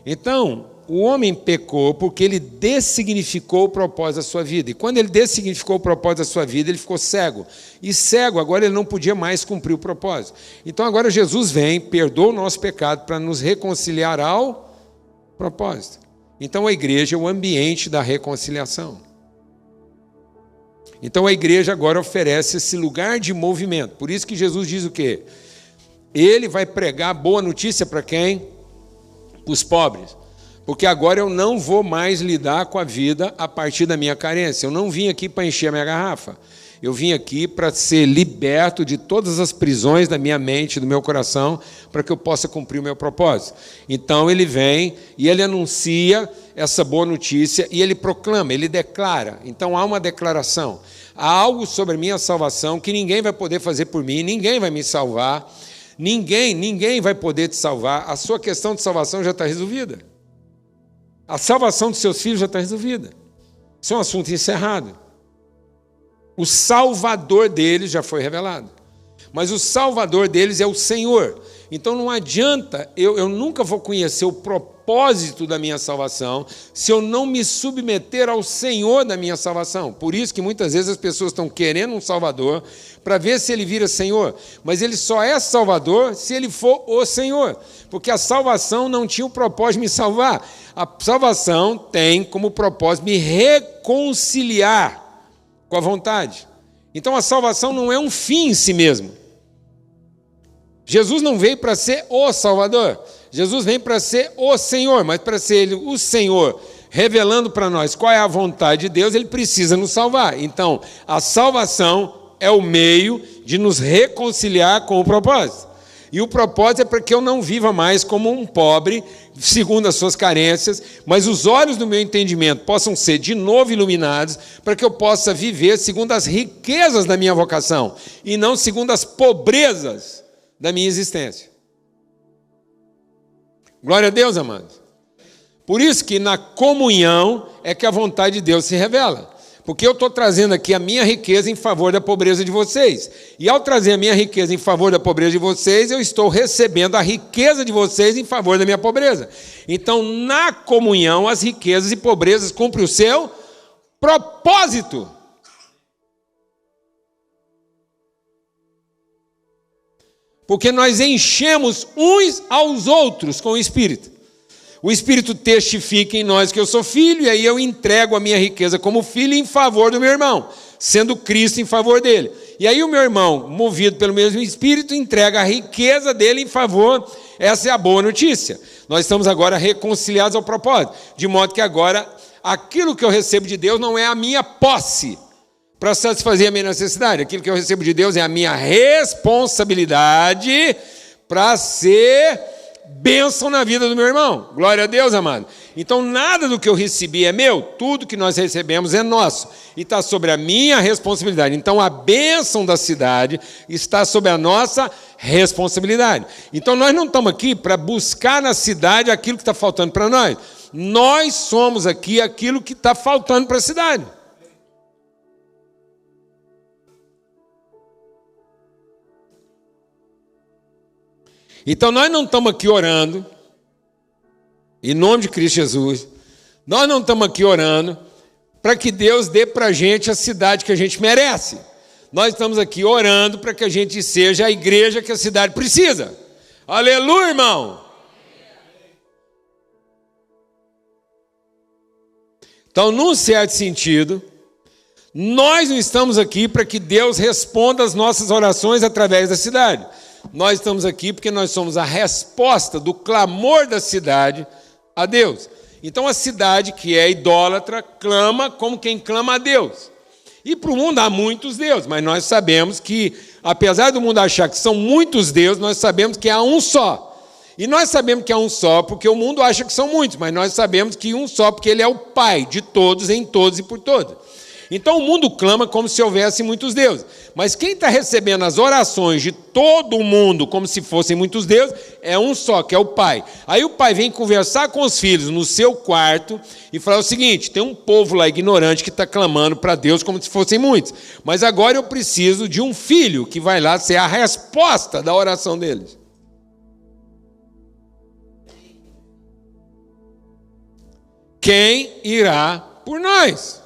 Então, o homem pecou porque ele dessignificou o propósito da sua vida. E quando ele dessignificou o propósito da sua vida, ele ficou cego. E cego, agora ele não podia mais cumprir o propósito. Então agora Jesus vem, perdoa o nosso pecado para nos reconciliar ao propósito. Então a igreja é o ambiente da reconciliação. Então a igreja agora oferece esse lugar de movimento. Por isso que Jesus diz o quê? Ele vai pregar boa notícia para quem? Para os pobres. Porque agora eu não vou mais lidar com a vida a partir da minha carência. Eu não vim aqui para encher a minha garrafa. Eu vim aqui para ser liberto de todas as prisões da minha mente, do meu coração, para que eu possa cumprir o meu propósito. Então ele vem e ele anuncia essa boa notícia e ele proclama, ele declara. Então há uma declaração. Há algo sobre a minha salvação que ninguém vai poder fazer por mim, ninguém vai me salvar, ninguém vai poder te salvar. A sua questão de salvação já está resolvida. A salvação dos seus filhos já está resolvida. Isso é um assunto encerrado. O Salvador deles já foi revelado. Mas o Salvador deles é o Senhor. Então não adianta, eu nunca vou conhecer o propósito da minha salvação se eu não me submeter ao Senhor da minha salvação. Por isso que muitas vezes as pessoas estão querendo um Salvador para ver se ele vira Senhor. Mas ele só é Salvador se ele for o Senhor. Porque a salvação não tinha o propósito de me salvar. A salvação tem como propósito me reconciliar com a vontade. Então a salvação não é um fim em si mesmo. Jesus não veio para ser o Salvador. Jesus vem para ser o Senhor, mas para ser ele o Senhor, revelando para nós qual é a vontade de Deus, ele precisa nos salvar. Então, a salvação é o meio de nos reconciliar com o propósito. E o propósito é para que eu não viva mais como um pobre, segundo as suas carências, mas os olhos do meu entendimento possam ser de novo iluminados, para que eu possa viver segundo as riquezas da minha vocação, e não segundo as pobrezas da minha existência. Glória a Deus, amados. Por isso que na comunhão é que a vontade de Deus se revela. Porque eu estou trazendo aqui a minha riqueza em favor da pobreza de vocês. E ao trazer a minha riqueza em favor da pobreza de vocês, eu estou recebendo a riqueza de vocês em favor da minha pobreza. Então, na comunhão, as riquezas e pobrezas cumprem o seu propósito. Porque nós enchemos uns aos outros com o Espírito. O Espírito testifica em nós que eu sou filho, e aí eu entrego a minha riqueza como filho em favor do meu irmão, sendo Cristo em favor dele. E aí o meu irmão, movido pelo mesmo Espírito, entrega a riqueza dele em favor. Essa é a boa notícia. Nós estamos agora reconciliados ao propósito, de modo que agora aquilo que eu recebo de Deus não é a minha posse para satisfazer a minha necessidade. Aquilo que eu recebo de Deus é a minha responsabilidade para ser bênção na vida do meu irmão. Glória a Deus, amado. Então, nada do que eu recebi é meu, tudo que nós recebemos é nosso. E está sobre a minha responsabilidade. Então, a bênção da cidade está sobre a nossa responsabilidade. Então, nós não estamos aqui para buscar na cidade aquilo que está faltando para nós. Nós somos aqui aquilo que está faltando para a cidade. Então, nós não estamos aqui orando, em nome de Cristo Jesus, nós não estamos aqui orando para que Deus dê para a gente a cidade que a gente merece. Nós estamos aqui orando para que a gente seja a igreja que a cidade precisa. Aleluia, irmão! Então, num certo sentido, nós não estamos aqui para que Deus responda as nossas orações através da cidade. Nós estamos aqui porque nós somos a resposta do clamor da cidade a Deus. Então a cidade que é idólatra clama como quem clama a Deus. E para o mundo há muitos deuses, mas nós sabemos que, apesar do mundo achar que são muitos deuses, nós sabemos que há um só. E nós sabemos que há um só porque o mundo acha que são muitos, mas nós sabemos que um só porque ele é o Pai de todos, em todos e por todos. Então o mundo clama como se houvesse muitos deuses. Mas quem está recebendo as orações de todo o mundo como se fossem muitos deuses é um só, que é o Pai. Aí o Pai vem conversar com os filhos no seu quarto e fala o seguinte: tem um povo lá ignorante que está clamando para Deus como se fossem muitos. Mas agora eu preciso de um filho que vai lá ser a resposta da oração deles. Quem irá por nós?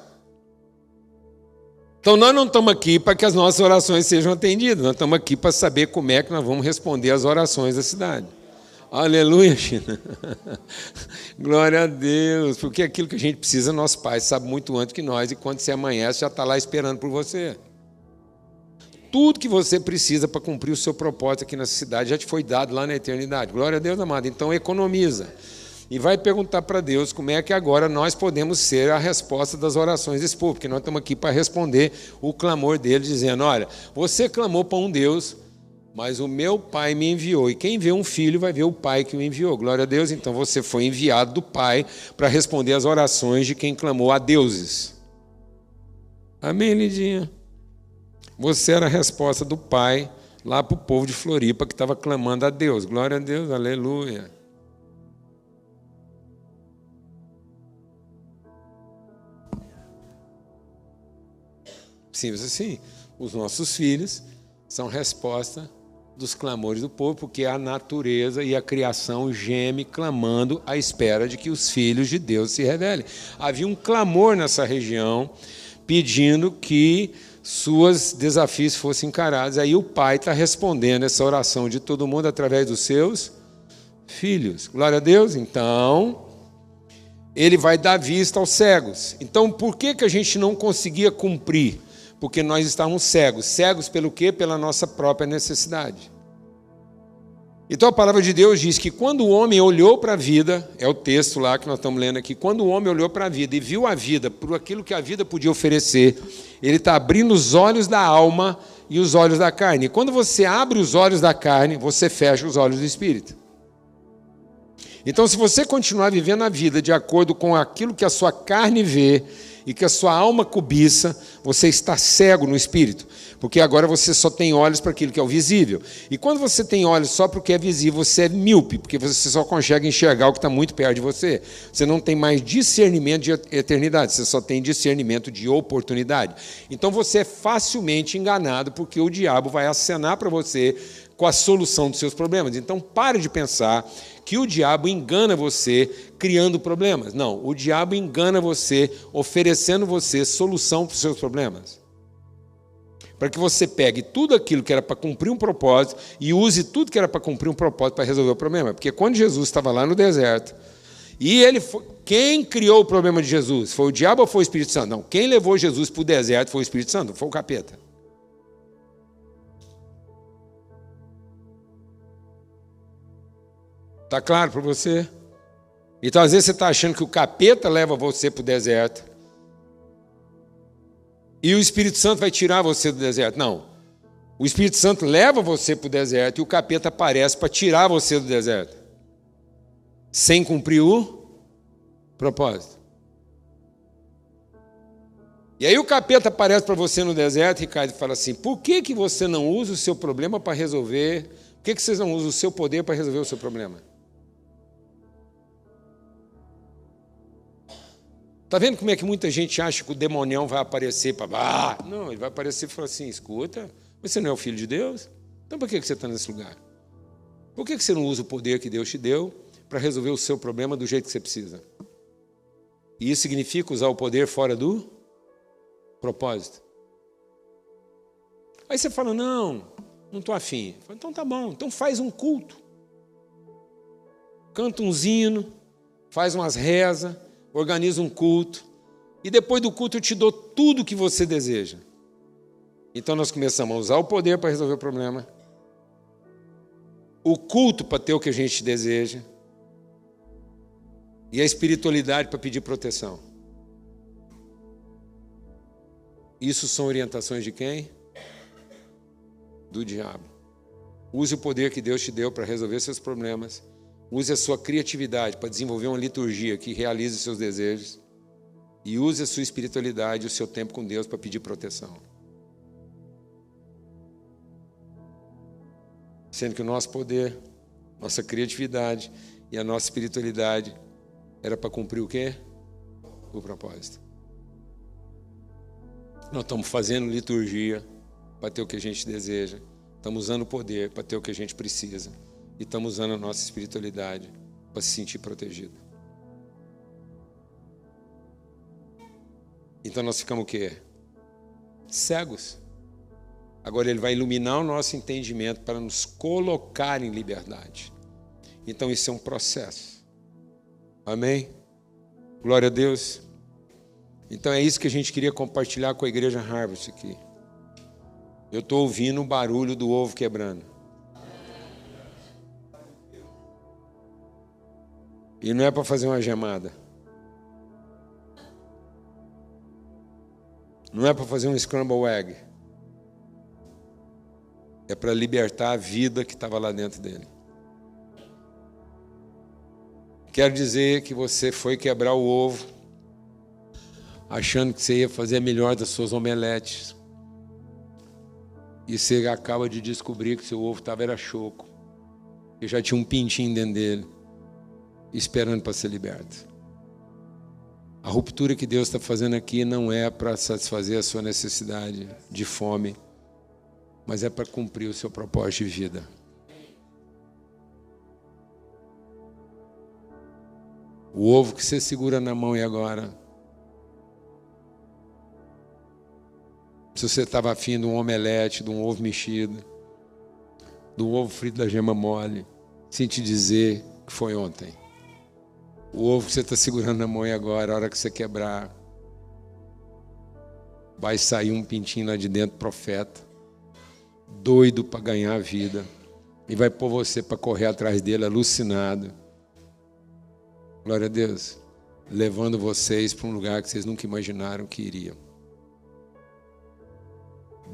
Então, nós não estamos aqui para que as nossas orações sejam atendidas. Nós estamos aqui para saber como é que nós vamos responder às orações da cidade. Aleluia, China. Glória a Deus. Porque aquilo que a gente precisa, nosso Pai sabe muito antes que nós. E quando você amanhece, já está lá esperando por você. Tudo que você precisa para cumprir o seu propósito aqui nessa cidade já te foi dado lá na eternidade. Glória a Deus, amado. Então, economiza. E vai perguntar para Deus como é que agora nós podemos ser a resposta das orações desse povo, porque nós estamos aqui para responder o clamor dele, dizendo: olha, você clamou para um Deus, mas o meu Pai me enviou. E quem vê um filho vai ver o Pai que o enviou. Glória a Deus. Então você foi enviado do Pai para responder as orações de quem clamou a deuses. Amém, Lidinha? Você era a resposta do Pai lá para o povo de Floripa que estava clamando a Deus. Glória a Deus, aleluia. Simples assim, os nossos filhos são resposta dos clamores do povo, porque a natureza e a criação geme clamando à espera de que os filhos de Deus se revelem. Havia um clamor nessa região pedindo que seus desafios fossem encarados. Aí o Pai está respondendo essa oração de todo mundo através dos seus filhos. Glória a Deus. Então, ele vai dar vista aos cegos. Então, por que a gente não conseguia cumprir? Porque nós estávamos cegos. Cegos pelo quê? Pela nossa própria necessidade. Então a palavra de Deus diz que quando o homem olhou para a vida, é o texto lá que nós estamos lendo aqui, quando o homem olhou para a vida e viu a vida por aquilo que a vida podia oferecer, ele está abrindo os olhos da alma e os olhos da carne. E quando você abre os olhos da carne, você fecha os olhos do espírito. Então, se você continuar vivendo a vida de acordo com aquilo que a sua carne vê e que a sua alma cobiça, você está cego no espírito, porque agora você só tem olhos para aquilo que é o visível. E quando você tem olhos só para o que é visível, você é míope, porque você só consegue enxergar o que está muito perto de você. Você não tem mais discernimento de eternidade, você só tem discernimento de oportunidade. Então você é facilmente enganado, porque o diabo vai acenar para você com a solução dos seus problemas. Então pare de pensar que o diabo engana você criando problemas. Não, o diabo engana você oferecendo você solução para os seus problemas. Para que você pegue tudo aquilo que era para cumprir um propósito e use tudo que era para cumprir um propósito para resolver o problema. Porque quando Jesus estava lá no deserto, e quem criou o problema de Jesus? Foi o diabo ou foi o Espírito Santo? Não, quem levou Jesus para o deserto foi o Espírito Santo, foi o capeta. Está claro para você? Então, às vezes, você está achando que o capeta leva você para o deserto e o Espírito Santo vai tirar você do deserto. Não. O Espírito Santo leva você para o deserto e o capeta aparece para tirar você do deserto. sem cumprir o propósito. E aí o capeta aparece para você no deserto, Ricardo, e fala assim: por que você não usa o seu problema para resolver? Por que vocês não usam o seu poder para resolver o seu problema? Está vendo como é que muita gente acha que o demonião vai aparecer para... Não, ele vai aparecer e falar assim: escuta, você não é o filho de Deus? Então por que você está nesse lugar? Por que você não usa o poder que Deus te deu para resolver o seu problema do jeito que você precisa? E isso significa usar o poder fora do propósito. Aí você fala: não estou afim. Falo, então tá bom, então faz um culto. Canta um hino, faz umas rezas, organiza um culto, e depois do culto eu te dou tudo o que você deseja. Então nós começamos a usar o poder para resolver o problema, o culto para ter o que a gente deseja, e a espiritualidade para pedir proteção. Isso são orientações de quem? Do diabo. Use o poder que Deus te deu para resolver seus problemas. Use a sua criatividade para desenvolver uma liturgia que realize os seus desejos. E use a sua espiritualidade, o seu tempo com Deus para pedir proteção. Sendo que o nosso poder, nossa criatividade e a nossa espiritualidade era para cumprir o quê? O propósito. Nós estamos fazendo liturgia para ter o que a gente deseja. Estamos usando o poder para ter o que a gente precisa. E estamos usando a nossa espiritualidade para se sentir protegido. Então nós ficamos o quê? Cegos. Agora ele vai iluminar o nosso entendimento para nos colocar em liberdade. Então isso é um processo. Amém? Glória a Deus. Então é isso que a gente queria compartilhar com a igreja Harvest aqui. Eu estou ouvindo o barulho do ovo quebrando. E não é para fazer uma gemada. Não é para fazer um scramble egg. É para libertar a vida que estava lá dentro dele. Quero dizer que você foi quebrar o ovo, achando que você ia fazer a melhor das suas omeletes. E você acaba de descobrir que seu ovo era choco. E já tinha um pintinho dentro dele, esperando para ser liberto. A ruptura que Deus está fazendo aqui não é para satisfazer a sua necessidade de fome, mas é para cumprir o seu propósito de vida. O ovo que você segura na mão e agora, se você estava afim de um omelete, de um ovo mexido, de um ovo frito da gema mole, sem te dizer que foi ontem. O ovo que você está segurando na mão e agora, a hora que você quebrar, vai sair um pintinho lá de dentro, profeta, doido para ganhar a vida, e vai pôr você para correr atrás dele, alucinado. Glória a Deus. Levando vocês para um lugar que vocês nunca imaginaram que iriam.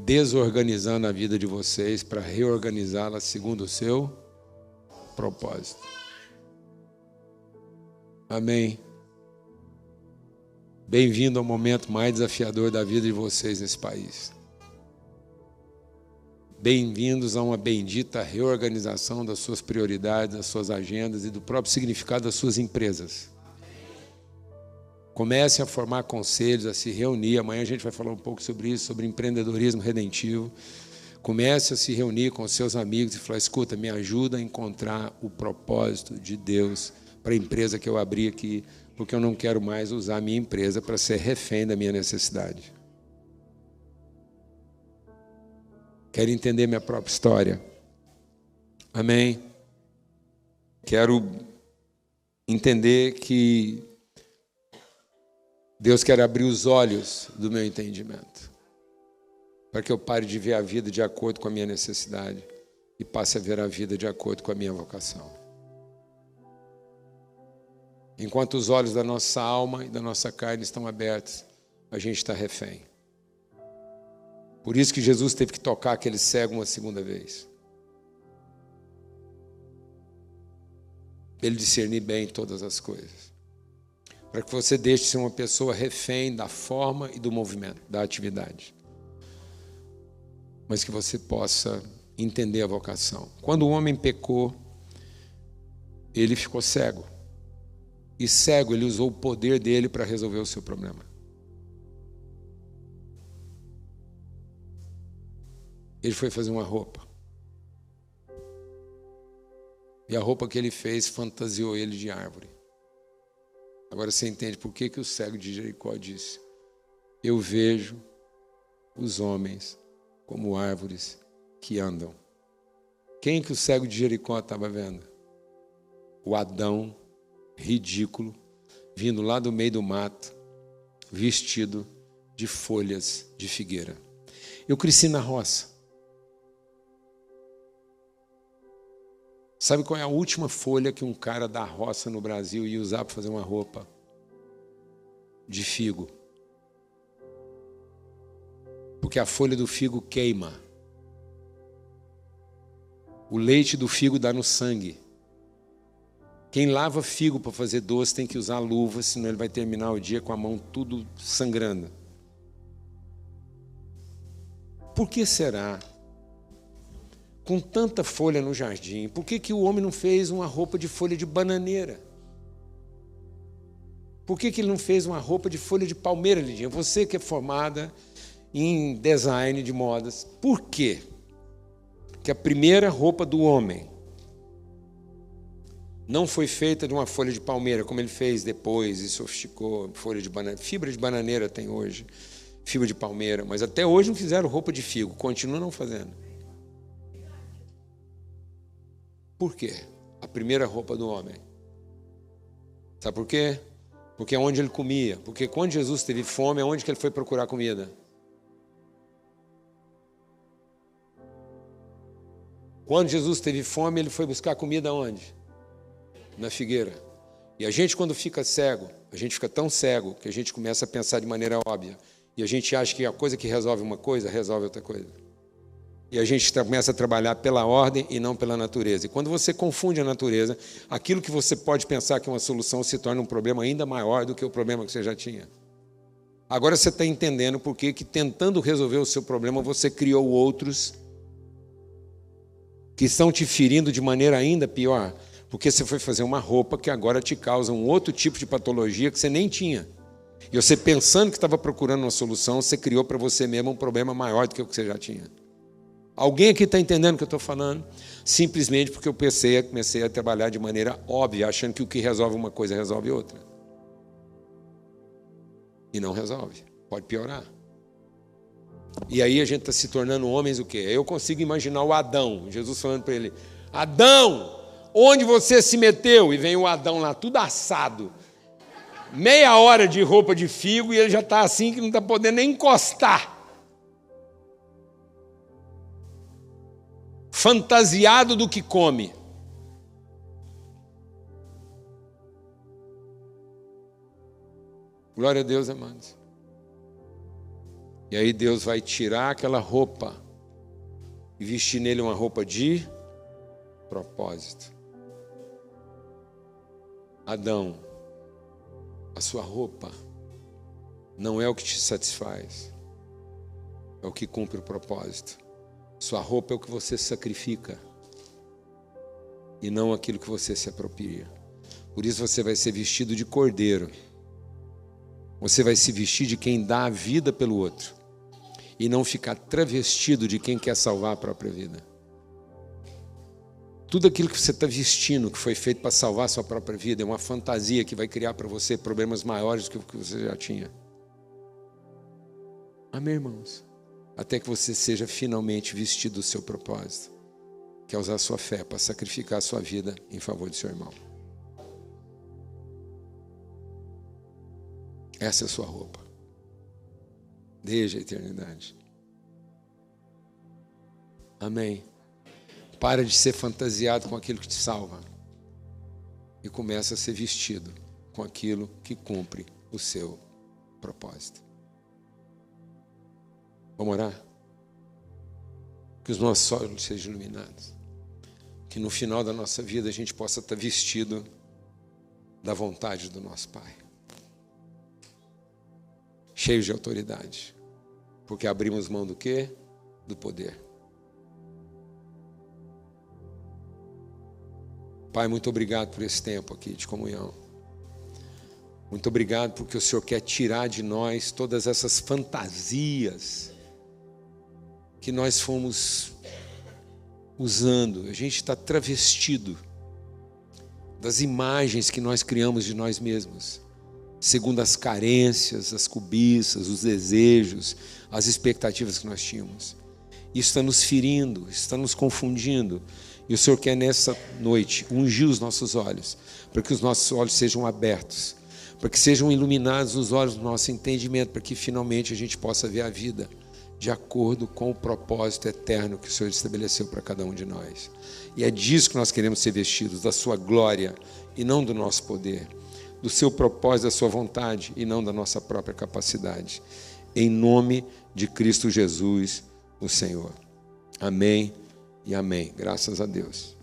Desorganizando a vida de vocês para reorganizá-la segundo o seu propósito. Amém. Bem-vindo ao momento mais desafiador da vida de vocês nesse país. Bem-vindos a uma bendita reorganização das suas prioridades, das suas agendas e do próprio significado das suas empresas. Comece a formar conselhos, a se reunir. Amanhã a gente vai falar um pouco sobre isso, sobre empreendedorismo redentivo. Comece a se reunir com seus amigos e falar: escuta, me ajuda a encontrar o propósito de Deus para a empresa que eu abri aqui, porque eu não quero mais usar a minha empresa para ser refém da minha necessidade. Quero entender minha própria história. Amém? Quero entender que Deus quer abrir os olhos do meu entendimento, para que eu pare de ver a vida de acordo com a minha necessidade e passe a ver a vida de acordo com a minha vocação. Enquanto os olhos da nossa alma e da nossa carne estão abertos, a gente está refém. Por isso que Jesus teve que tocar aquele cego uma segunda vez. Ele discernir bem todas as coisas. Para que você deixe de ser uma pessoa refém da forma e do movimento, da atividade. Mas que você possa entender a vocação. Quando o homem pecou, ele ficou cego. E cego, ele usou o poder dele para resolver o seu problema. Ele foi fazer uma roupa. E a roupa que ele fez fantasiou ele de árvore. Agora você entende por que o cego de Jericó disse: eu vejo os homens como árvores que andam. Quem que o cego de Jericó estava vendo? O Adão ridículo, vindo lá do meio do mato, vestido de folhas de figueira. Eu cresci na roça. Sabe qual é a última folha que um cara da roça no Brasil ia usar para fazer uma roupa? De figo. Porque a folha do figo queima. O leite do figo dá no sangue. Quem lava figo para fazer doce tem que usar luva, senão ele vai terminar o dia com a mão tudo sangrando. Por que será? Com tanta folha no jardim, por que o homem não fez uma roupa de folha de bananeira? Por que ele não fez uma roupa de folha de palmeira, Lidinha? Você que é formada em design de modas, por quê? Que a primeira roupa do homem não foi feita de uma folha de palmeira, como ele fez depois e sofisticou, folha de bananeira. Fibra de bananeira tem hoje, fibra de palmeira, mas até hoje não fizeram roupa de figo, continuam não fazendo. Por quê? A primeira roupa do homem. Sabe por quê? Porque é onde ele comia. Porque quando Jesus teve fome, é onde que ele foi procurar comida? Quando Jesus teve fome, ele foi buscar comida onde? Na figueira. E a gente, quando fica cego, a gente fica tão cego que a gente começa a pensar de maneira óbvia. E a gente acha que a coisa que resolve uma coisa, resolve outra coisa. E a gente começa a trabalhar pela ordem e não pela natureza. E quando você confunde a natureza, aquilo que você pode pensar que é uma solução se torna um problema ainda maior do que o problema que você já tinha. Agora você está entendendo por que tentando resolver o seu problema, você criou outros que estão te ferindo de maneira ainda pior. Porque você foi fazer uma roupa que agora te causa um outro tipo de patologia que você nem tinha. E você pensando que estava procurando uma solução, você criou para você mesmo um problema maior do que o que você já tinha. Alguém aqui está entendendo o que eu estou falando? Simplesmente porque eu comecei a trabalhar de maneira óbvia, achando que o que resolve uma coisa resolve outra. E não resolve. Pode piorar. E aí a gente está se tornando homens o quê? Eu consigo imaginar o Adão, Jesus falando para ele: Adão, onde você se meteu? E vem o Adão lá, tudo assado. Meia hora de roupa de figo e ele já está assim que não está podendo nem encostar. Fantasiado do que come. Glória a Deus, amados. E aí Deus vai tirar aquela roupa e vestir nele uma roupa de propósito. Adão, a sua roupa não é o que te satisfaz, é o que cumpre o propósito. Sua roupa é o que você sacrifica e não aquilo que você se apropria. Por isso você vai ser vestido de cordeiro. Você vai se vestir de quem dá a vida pelo outro e não ficar travestido de quem quer salvar a própria vida. Tudo aquilo que você está vestindo, que foi feito para salvar a sua própria vida, é uma fantasia que vai criar para você problemas maiores do que o que você já tinha. Amém, irmãos? Até que você seja finalmente vestido do seu propósito, que é usar a sua fé para sacrificar a sua vida em favor do seu irmão. Essa é a sua roupa, desde a eternidade. Amém? Para de ser fantasiado com aquilo que te salva e começa a ser vestido com aquilo que cumpre o seu propósito. Vamos orar? Que os nossos olhos sejam iluminados. que no final da nossa vida a gente possa estar vestido da vontade do nosso Pai, cheios de autoridade, porque abrimos mão do quê? Do poder. Pai, muito obrigado por esse tempo aqui de comunhão. Muito obrigado porque o Senhor quer tirar de nós todas essas fantasias que nós fomos usando. A gente está travestido das imagens que nós criamos de nós mesmos, segundo as carências, as cobiças, os desejos, as expectativas que nós tínhamos. Isso está nos ferindo, está nos confundindo. E o Senhor quer nessa noite ungir os nossos olhos, para que os nossos olhos sejam abertos, para que sejam iluminados os olhos do nosso entendimento, para que finalmente a gente possa ver a vida de acordo com o propósito eterno que o Senhor estabeleceu para cada um de nós. E é disso que nós queremos ser vestidos, da sua glória e não do nosso poder, do seu propósito, da sua vontade e não da nossa própria capacidade. Em nome de Cristo Jesus, o Senhor. Amém e amém. Graças a Deus.